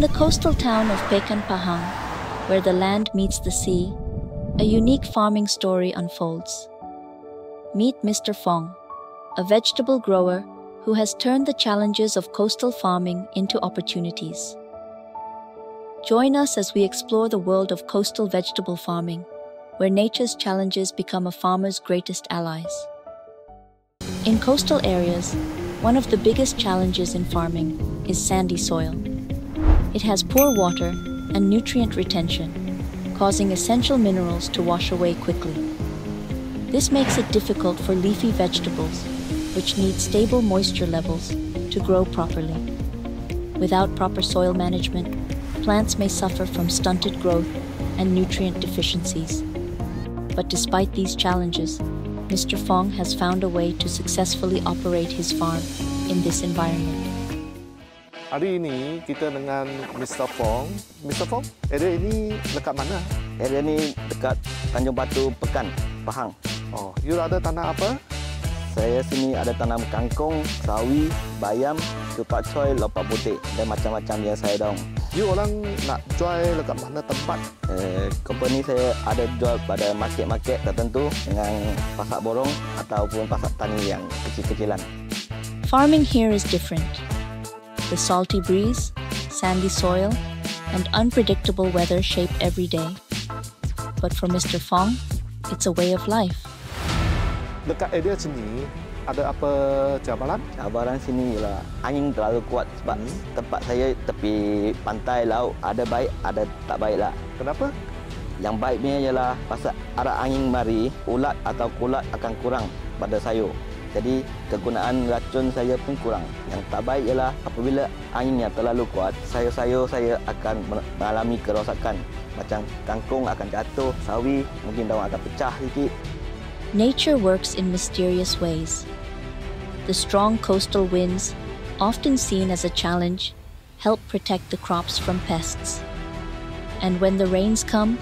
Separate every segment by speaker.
Speaker 1: the coastal town of Pekan Pahang, where the land meets the sea, a unique farming story unfolds. Meet Mr. Fong, a vegetable grower who has turned the challenges of coastal farming into opportunities. Join us as we explore the world of coastal vegetable farming, where nature's challenges become a farmer's greatest allies. In coastal areas, one of the biggest challenges in farming is sandy soil. It has poor water and nutrient retention, causing essential minerals to wash away quickly. This makes it difficult for leafy vegetables, which need stable moisture levels to grow properly. Without proper soil management, plants may suffer from stunted growth and nutrient deficiencies. But despite these challenges, Mr. Fong has found a way to successfully operate his farm in this environment.
Speaker 2: Hari ini kita dengan Mr. Fong. Mr. Fong, area ini dekat mana?
Speaker 3: Area ini dekat Tanjung Batu, Pekan, Pahang.
Speaker 2: Oh, you ada tanah apa?
Speaker 3: Saya sini ada tanam kangkung, sawi, bayam, kepak choy, lopak putih dan macam-macam yang saya daung.
Speaker 2: You orang nak jual dekat mana tempat?
Speaker 3: Company saya ada jual pada market-market tertentu dengan pasar borong ataupun pasar tani yang kecil-kecilan.
Speaker 1: Farming here is different. The salty breeze, sandy soil, and unpredictable weather shape every day. But for Mr. Fong, it's a way of life.
Speaker 2: Dekat area sini ada apa cabaran?
Speaker 3: Cabaran sini ialah angin terlalu kuat sebab tempat saya tepi pantai laut, ada baik ada tak baiklah.
Speaker 2: Kenapa?
Speaker 3: Yang baiknya ialah pasal arah angin mari, ulat atau kulat akan kurang pada sayur. Jadi kegunaan racun saya pun kurang. Yang tak baik ialah apabila anginnya terlalu kuat, sayur-sayur saya akan mengalami kerosakan. Macam kangkung akan jatuh, sawi mungkin daun akan pecah sikit.
Speaker 1: Nature works in mysterious ways. The strong coastal winds, often seen as a challenge, help protect the crops from pests. And when the rains come,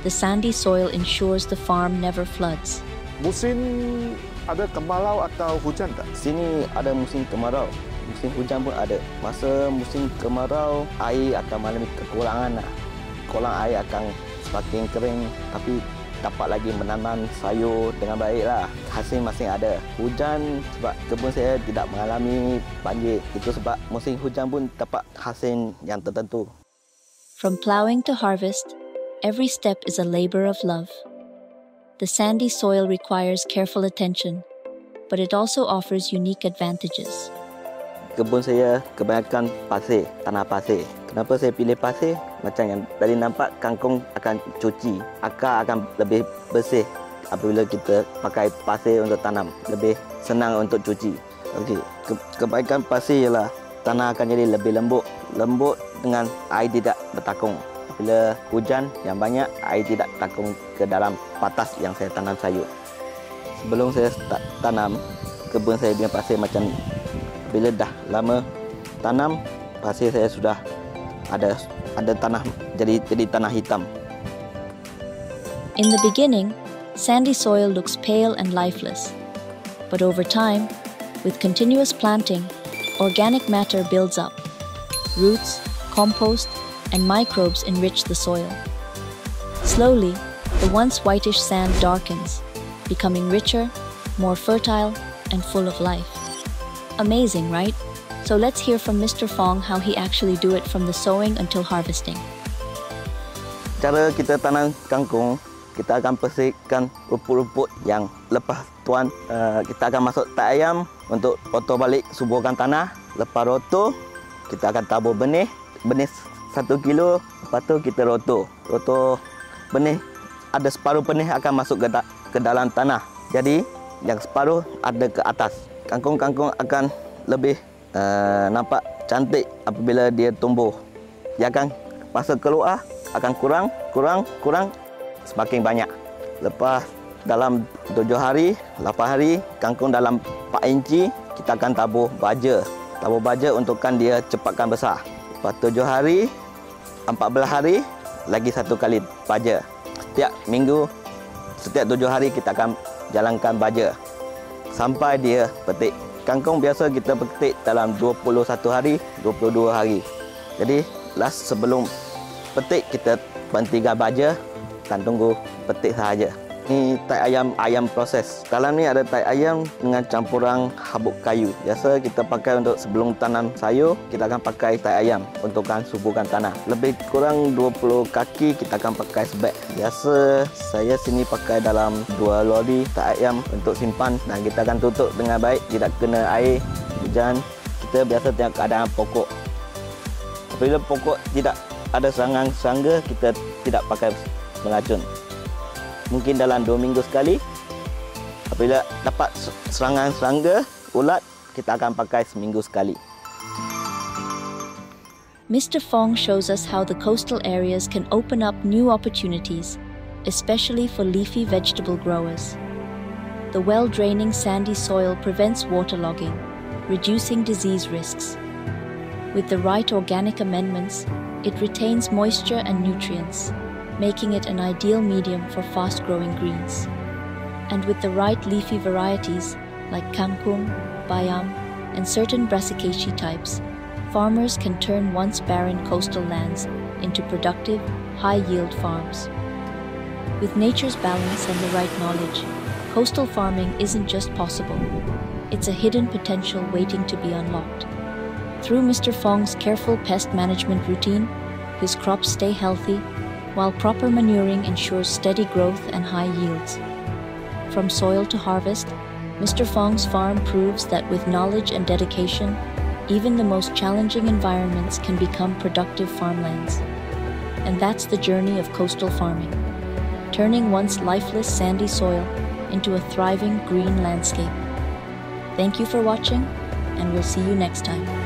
Speaker 1: the sandy soil ensures the farm never floods.
Speaker 2: Musim ada kemarau atau hujan tak?
Speaker 3: Sini ada musim kemarau. Musim hujan pun ada. Masa musim kemarau, air akan mengalami kekurangan. Kolam air akan semakin kering, tapi dapat lagi menanam sayur dengan baiklah. Hasil masing ada. Hujan sebab kebun saya tidak mengalami banjir. Itu sebab musim hujan pun dapat hasil yang tertentu.
Speaker 1: From plowing to harvest, every step is a labor of love. The sandy soil requires careful attention, but it also offers unique advantages.
Speaker 3: Kebun saya kebanyakan pasir, tanah pasir. Kenapa saya pilih pasir? Macam yang tadi nampak, kangkung akan cuci. Akar akan lebih bersih apabila kita pakai pasir untuk tanam. Lebih senang untuk cuci. Okey, kebaikan pasir ialah tanah akan jadi lebih lembut. Lembut dengan air tidak bertakung. Bila hujan yang banyak, air tidak takung ke dalam patas yang saya tanam sayur. Sebelum saya start tanam, kebun saya dengan pasir macam ni. Bila dah lama tanam, pasir saya sudah ada tanah jadi tanah hitam.
Speaker 1: In the beginning, sandy soil looks pale and lifeless. But over time, with continuous planting, organic matter builds up. Roots, compost, and microbes enrich the soil. Slowly, the once whitish sand darkens, becoming richer, more fertile, and full of life. Amazing, right? So let's hear from Mr. Fong how he actually do it from the sowing until harvesting.
Speaker 3: Cara kita tanam kangkung, kita akan bersihkan rumput-rumput yang lepas tuan. Kita akan masuk tak ayam untuk rotor balik, suburkan tanah. Lepas rotor, kita akan tabur benih. Benih 1 kilo, lepas tu kita rotor. Rotor benih, ada separuh benih akan masuk ke dalam tanah. Jadi, yang separuh ada ke atas. Kangkung-kangkung akan lebih nampak cantik apabila dia tumbuh. Dia akan masa keluar akan kurang semakin banyak. Lepas dalam 7 hari, 8 hari, kangkung dalam 4 inci, kita akan tabur baja. Tabur baja untukkan dia cepatkan besar. Lepas 7 hari, 14 hari, lagi 1 kali baja. Setiap minggu, setiap 7 hari kita akan jalankan baja sampai dia petik. Kangkung biasa kita petik dalam 21 hari, 22 hari. Jadi last sebelum petik kita berhentikan baja dan tunggu petik sahaja. Ni tai ayam proses. Dalam ni ada tai ayam dengan campuran habuk kayu. Biasa kita pakai untuk sebelum tanam sayur, kita akan pakai tai ayam untuk suburkan tanah. Lebih kurang 20 kaki kita akan pakai sebeg. Biasa saya sini pakai dalam 2 lori tai ayam untuk simpan dan kita akan tutup dengan baik, tidak kena air, hujan. Kita biasa tengok keadaan pokok. Apabila pokok tidak ada serangan serangga, kita tidak pakai meracun. Mungkin dalam 2 minggu sekali. Apabila dapat serangan serangga, ulat, kita akan pakai seminggu sekali.
Speaker 1: Mr. Fong shows us how the coastal areas can open up new opportunities, especially for leafy vegetable growers. The well-draining sandy soil prevents waterlogging, reducing disease risks. With the right organic amendments, it retains moisture and nutrients, making it an ideal medium for fast-growing greens. And with the right leafy varieties, like kangkung, bayam, and certain brassicaceae types, farmers can turn once barren coastal lands into productive, high-yield farms. With nature's balance and the right knowledge, coastal farming isn't just possible, it's a hidden potential waiting to be unlocked. Through Mr. Fong's careful pest management routine, his crops stay healthy, while proper manuring ensures steady growth and high yields. From soil to harvest, Mr. Fong's farm proves that with knowledge and dedication, even the most challenging environments can become productive farmlands. And that's the journey of coastal farming, turning once lifeless sandy soil into a thriving green landscape. Thank you for watching, and we'll see you next time.